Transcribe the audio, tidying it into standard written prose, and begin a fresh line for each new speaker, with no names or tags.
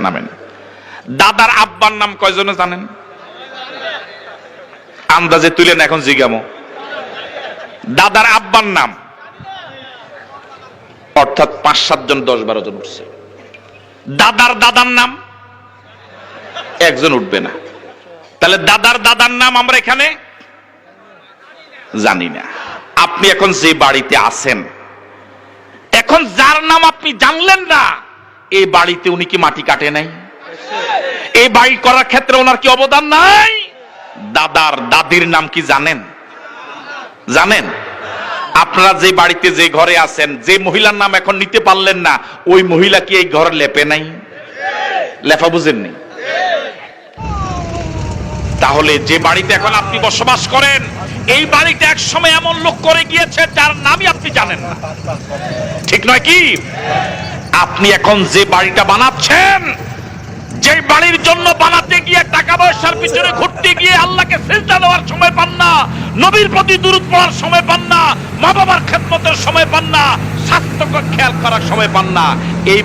নামেন। দাদার আব্বার নাম কয়জনে জানেন? আন্দাজে তুলেন, এখন জিজ্ঞামো। দাদার আব্বার নাম অর্থাৎ 5-7 জন, 10-12 জন উঠছে। দাদার দাদার নাম একজন উঠবে না। তাহলে দাদার দাদার নাম আমরা এখানে জানি না। আপনি এখন যে বাড়িতে আছেন, এখন যার নাম আপনি জানলেন না, এই বাড়িতে উনি কি মাটি কাটে নাই? এই বাড়ি করার ক্ষেত্রে ওনার কি অবদান নাই? দাদার দাদির নাম কি জানেন? জানেন? আপনারা যে বাড়িতে যে ঘরে আছেন, যে মহিলার নাম এখন নিতে পারলেন না, ওই মহিলা কি এই ঘরে লেপে নাই? লেফা বুঝেননি? তাহলে যে বাড়িতে এখন আপনি বসবাস করেন, এই বাড়িতে এক সময় এমন লোক করে গিয়েছে যার নামই আপনি জানেন না, ঠিক নয় কি? আপনি এখন যে বাড়িটা বানাচ্ছেন, যে বাড়ির জন্য বানাতে গিয়ে টাকা পয়সার পিছনে ঘুরতে গিয়ে আল্লাহকে সিজদা দেওয়ার সময় পান না, নবীর প্রতি দুরূদ পড়ার সময় পান না, মা বাবার খেদমতের সময় পান না, স্বাস্থ্যকে খেয়াল করার সময় পান না, এই